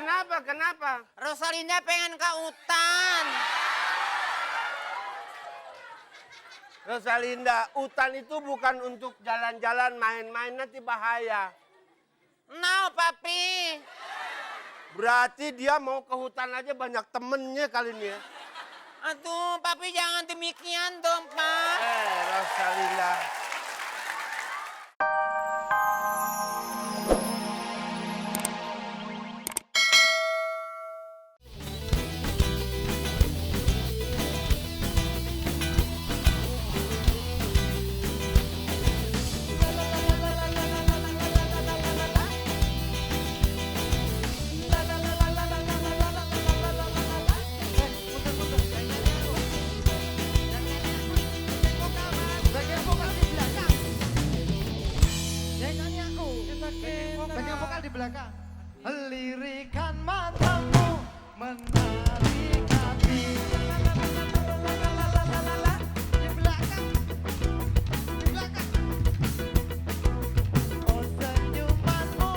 Kenapa? Rosalinda pengen ke hutan. Rosalinda, hutan itu bukan untuk jalan-jalan, main-main, nanti bahaya. No, papi. Berarti dia mau ke hutan aja banyak temennya kali ini ya. Aduh, papi jangan demikian dong, Pak. Rosalinda. Bagian vokal di belakang. Lirikan matamu menarik hati. Di belakang. Di belakang. Oh senyumanmu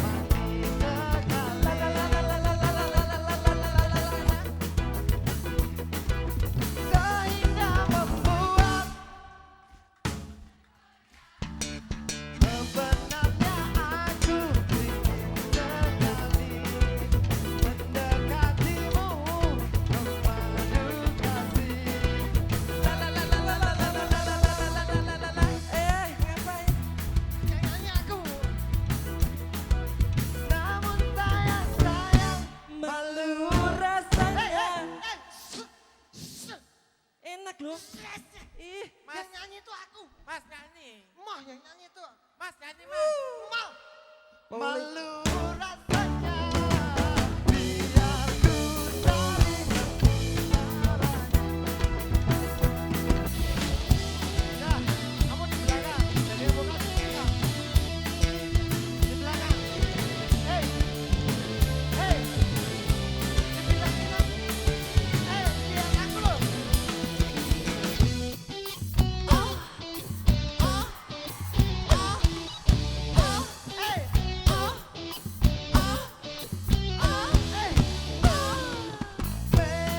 manis sekali. Sehingga membuat sebenarnya aku rindu sekali mendekatimu, memadu kasih. Ngapain? Nyanyi aku. Namun sayang, malu rasanya. Enak loh. Ih, Yang nyanyi itu aku. Mas nyanyi. Mah yang nyanyi itu. Mas nyanyi, Mas. Mah. Malu rasanya biar ku cari caranya. Ya, kamu di belakang. Jadi vokal di belakang. Di belakang. Hey. Hey. Di belakang. Hey, biar aku loh.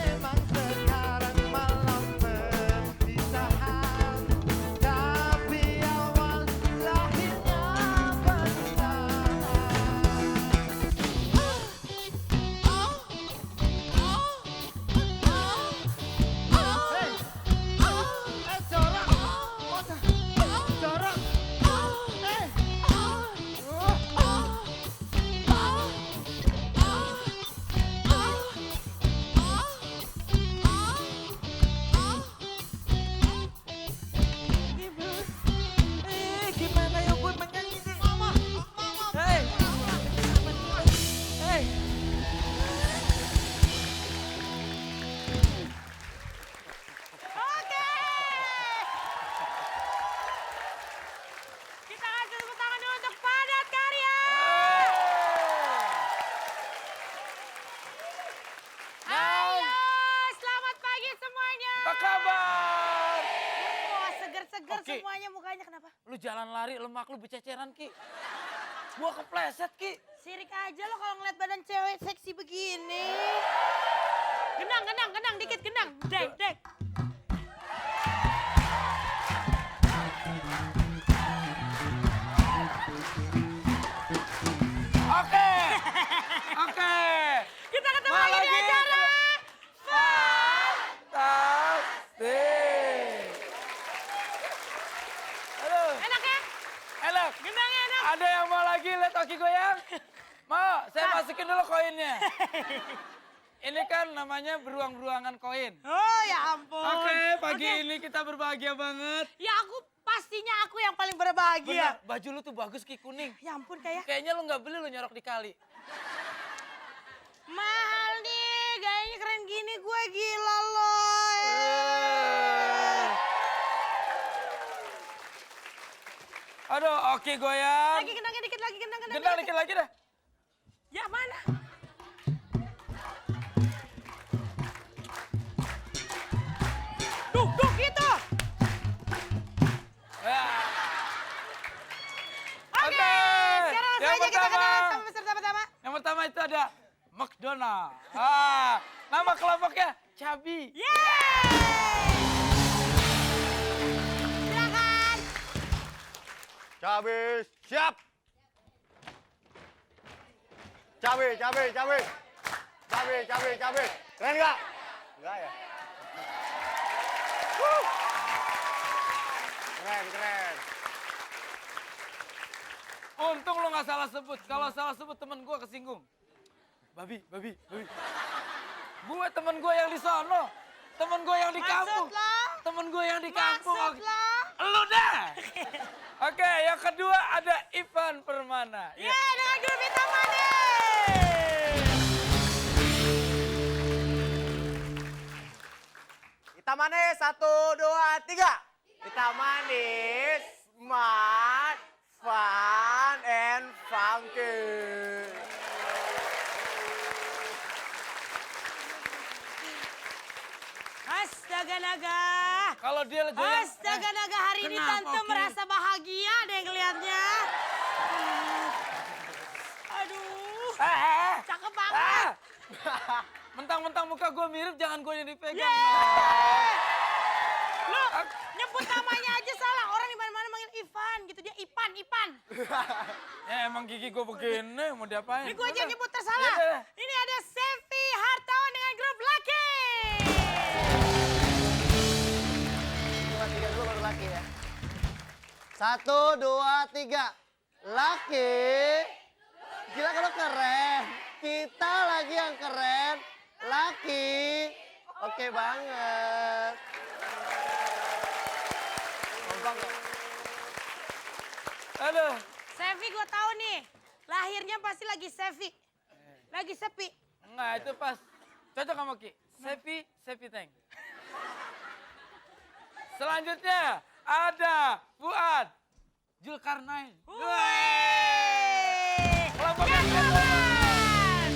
Memang sekarang malam perpisahan, tapi awal lahirnya pernikahan. Corak, corak, Gimana ya gue menyanyi nih? Hei. Hei. Oke. Kita kasih tepuk tangan dulu untuk Padat Karya. Ayo, selamat pagi semuanya. Apa kabar? Wah, seger-seger Oke. semuanya mukanya kenapa? Lu jalan lari lemak lu bececeran, Ki. Gua kepleset, Ki. Sirik aja lo kalau ngeliat badan cewek seksi begini. Genang, dikit genang. Dek. Oke. Oke. Kita ketemu lagi di acara. Fantastik. Aduh, Enak ya? enak. Genangnya enak. Ada yang mau lagi lihat Oki goyang? Mau, saya masukin dulu koinnya. Ini kan namanya beruang-beruangan koin. Oh ya ampun. Oke, pagi ini kita berbahagia banget. Ya pastinya aku yang paling berbahagia. Bener, baju lu tuh bagus Ki, kuning. Ya ampun kayak. Kayaknya lu nggak beli, lu nyorok di kali. Mahal nih, gayanya keren gini gue gila loh. Aduh, Oki goyang. Lagi gendangnya dikit lagi, gendang. Gendang dikit lagi dah. Ya mana? Duh gitu. Ya. Oke, sekarang langsung yang aja kita pertama. kenalan sama peserta pertama. Yang pertama itu ada McDonald. Nama kelompoknya Cabi. Silakan. Cabe siap. Cabe. Keren nggak? Enggak ya? Keren. Untung lo nggak salah sebut. Kalau salah sebut temen gue kesinggung. Babi. Gue temen gue yang di sono. Temen gue yang di kampung. Maksud lo? Temen gue yang di kampung. Maksud lo? Lu dah. Oke, yang kedua ada Ivan Permana. Ya, dengan grup hitam manis. Kita manis, 1, 2, 3. Kita manis, smart, fun, and funky. Astaga naga. Kalau dia lagi Astaga naga, hari ini kenapa, tante Ki? merasa bahagia deh ngeliatnya. Aduh, cakep banget. Mentang-mentang muka gue mirip, jangan gue yang dipegang. Yeay. Lu nyebut namanya aja salah. Orang di mana-mana manggil Ivan gitu, dia Ipan. Ya emang gigi gue begini, mau diapain? Ini gue aja nyebut tersalah. Iya. Ini ada Sevi Hartawan dengan grup Laki. 2, 3 dulu baru laki ya. 1, 2, 3. Laki. Gila kalau keren. Kita lagi yang keren. Laki. Oke banget. Aduh. Sevi gue tahu nih, lahirnya pasti lagi Sevi. Lagi sepi. Enggak, itu pas. Cocok sama Ki. Sepi Tank. Selanjutnya ada Fuad Julkarnain. Wih. Kelompoknya Catwoman.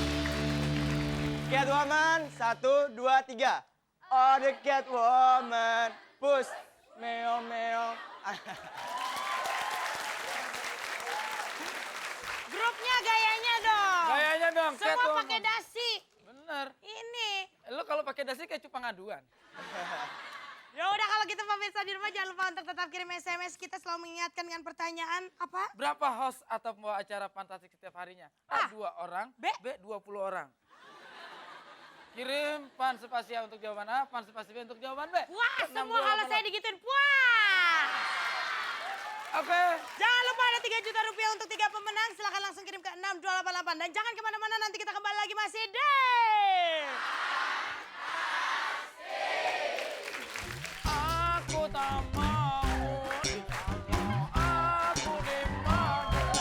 Catwoman, 1, 2, 3. Oh, the Catwoman. Push. Meo. Grupnya gayanya dong. Gayanya dong, Semua Catwoman. pakai dasi. Bener. Ini. Lo kalau pakai dasi kayak cupang aduan. Ya udah kalau gitu pemirsa di rumah jangan lupa untuk tetap kirim SMS, kita selalu mengingatkan dengan pertanyaan apa? Berapa host atau pembawa acara fantastik setiap harinya? A. 2 orang, B. 20 orang. Kirim pan spasi A untuk jawaban A, pan spasi B untuk jawaban B. Wah, semua 62 kalau saya digituin puas. Oke. Jangan lupa ada 3 juta rupiah untuk 3 pemenang. Silahkan langsung kirim ke 6288. Dan jangan kemana-mana, nanti kita kembali lagi masih di... Aku tak mau ditanya, aku di mana.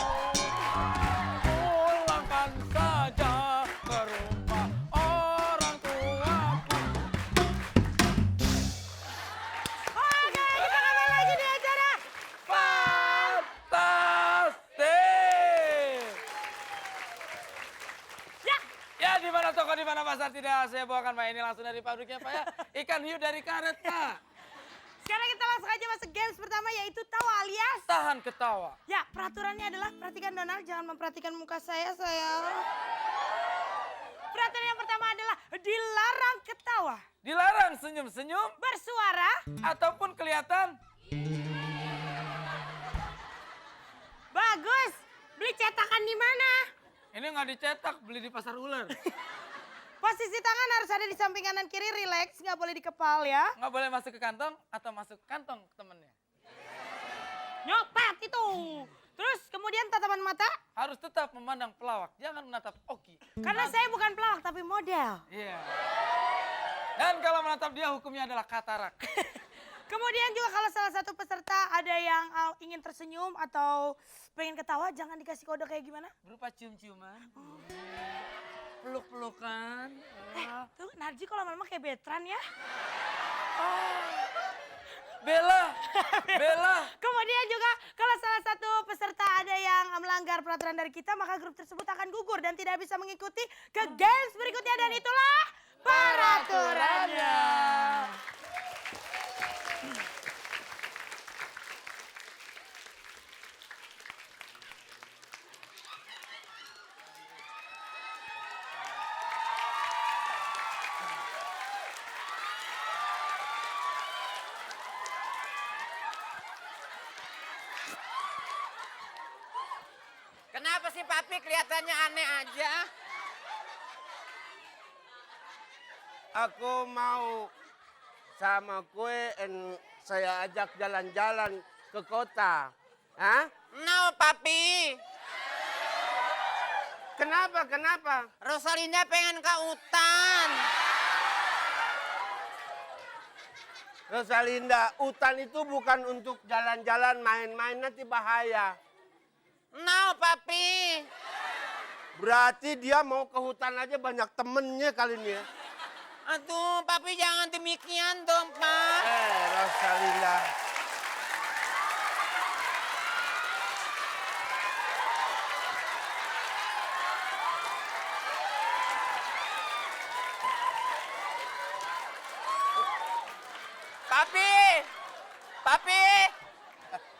Pulangkan saja ke rumah orang tuaku. Oke, kita kembali lagi di acara Fantastik. Ya, Ya, di mana toko, di mana pasar, tidak saya bawakan Pak. Ini langsung dari pabriknya Pak ya. Ikan hiu dari karet Pak. sekarang kita langsung aja masuk games pertama yaitu tawa alias. Tahan ketawa. Ya, peraturannya adalah perhatikan Donald, jangan memperhatikan muka saya, sayang. Peraturan yang pertama adalah dilarang ketawa, Dilarang senyum-senyum bersuara, ataupun kelihatan. bagus. Beli cetakan di mana? Ini nggak dicetak, beli di pasar ular. Posisi tangan harus ada di samping kanan kiri, relax, nggak boleh di kepal ya. Nggak boleh masuk ke kantong atau masuk ke kantong temennya. Nyopet itu. Terus kemudian tatapan mata, Harus tetap memandang pelawak, jangan menatap Oki. karena saya bukan pelawak tapi model. Iya. Dan kalau menatap dia hukumnya adalah katarak. Kemudian juga kalau salah satu peserta ada yang ingin tersenyum atau pengen ketawa, jangan dikasih kode kayak gimana. Berupa cium-ciuman. Peluk-pelukan. Tuh Narji kalau lama-lama kayak Betran ya. Bella. Kemudian juga kalau salah satu peserta ada yang melanggar peraturan dari kita, maka grup tersebut akan gugur dan tidak bisa mengikuti ke games berikutnya, dan itulah peraturannya. Kenapa sih Papi kelihatannya aneh aja? Aku mau sama kue and saya ajak jalan-jalan ke kota. Hah? No, Papi. Kenapa? Kenapa? Rosalinda pengen ke hutan. Rosalinda, hutan itu bukan untuk jalan-jalan, main-main, nanti bahaya. No, Papi. Berarti dia mau ke hutan aja banyak temennya kali ini ya. Aduh, Papi jangan demikian dong, Pak. Rosalinda. Papi! Papi!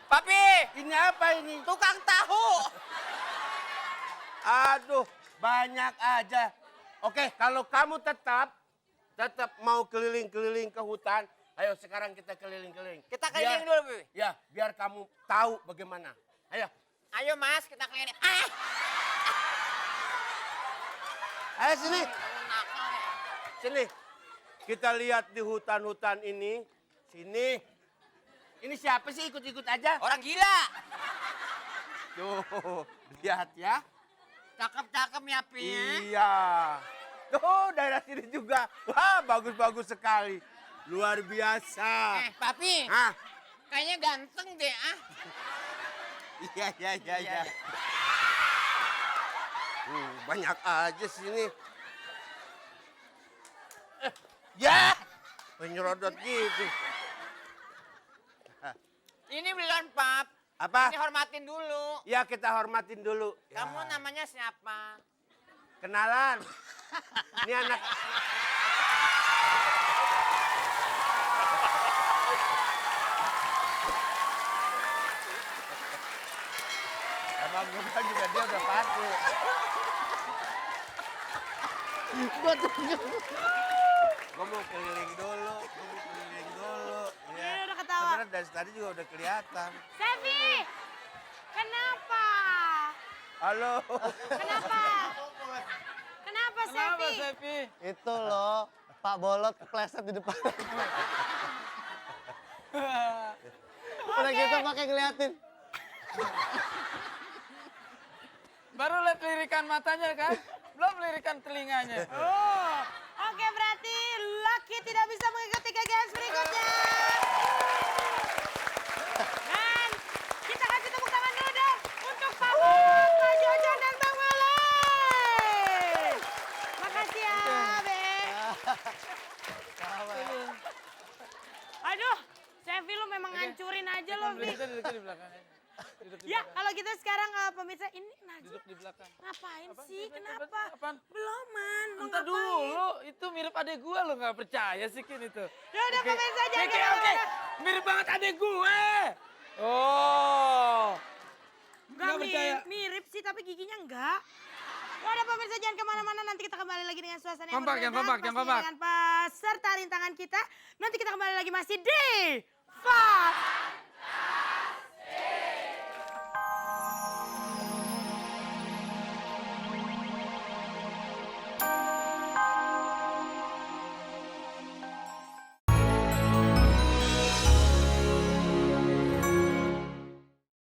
Papi! Ini apa ini? Tukang tahu! Aduh, banyak aja. Oke, kalau kamu tetap mau keliling-keliling ke hutan, ayo sekarang kita keliling-keliling. Kita keliling dulu, Papi. Ya, biar kamu tahu bagaimana. Ayo. Ayo, Mas, kita keliling. Ah! Ayo sini. Nakal ya. Sini. Kita lihat di hutan-hutan ini. Sini. Ini siapa sih ikut-ikut aja? Orang gila. Tuh, lihat ya. Cakep-cakep ya, Pi. Iya. Tuh, daerah sini juga. Wah, bagus-bagus sekali. Luar biasa. Papi. Ah, Kayaknya ganteng deh, ah. iya. Banyak aja sini. Ya, penyerodot gitu. Ini belum, Pap. Apa? Ini hormatin dulu. Ya, kita hormatin dulu. Ya. Kamu namanya siapa? Kenalan. Ini anak. Sama gue kan juga dia udah pasti. Gue mau keliling dulu. Ya. Ini udah ketawa. Sebenarnya dari tadi juga udah kelihatan. Sevi! Kenapa? Halo. Kenapa? Kenapa, Kenapa, Sevi? Sevi? Itu loh, Pak Bolot kepleset di depan. Udah gitu pakai ngeliatin. Baru lihat lirikan matanya kan? Belum lirikan telinganya. Oh, oke berarti Lucky tidak bisa mengikuti ke games berikutnya. Dan kita kasih tepuk tangan dulu dong untuk Pak Bob, Pak Jojo, dan Bang Malay. Makasih ya, Be. Aduh, Sevi lu memang ngancurin aja lo, Bi. Kita duduk di belakang aja. Duduk di Ya, belakang. kalau gitu sekarang pemirsa ini Najwa. Duduk di belakang. Ngapain Apa? sih? Coba, Kenapa? apaan? Belum, Man. Mau Entar ngapain? dulu, itu mirip adek gue lo nggak percaya sih Kin itu. Ya udah pemirsa jangan Oke, kemana-mana. mirip banget adek gue. Oh, Enggak nggak percaya. mirip sih, tapi giginya enggak. Ya udah pemirsa jangan kemana-mana, nanti kita kembali lagi dengan suasana yang Kompak, berbeda. yang kompak, yang pastinya kompak. dengan peserta rintangan kita. Nanti kita kembali lagi masih di Fast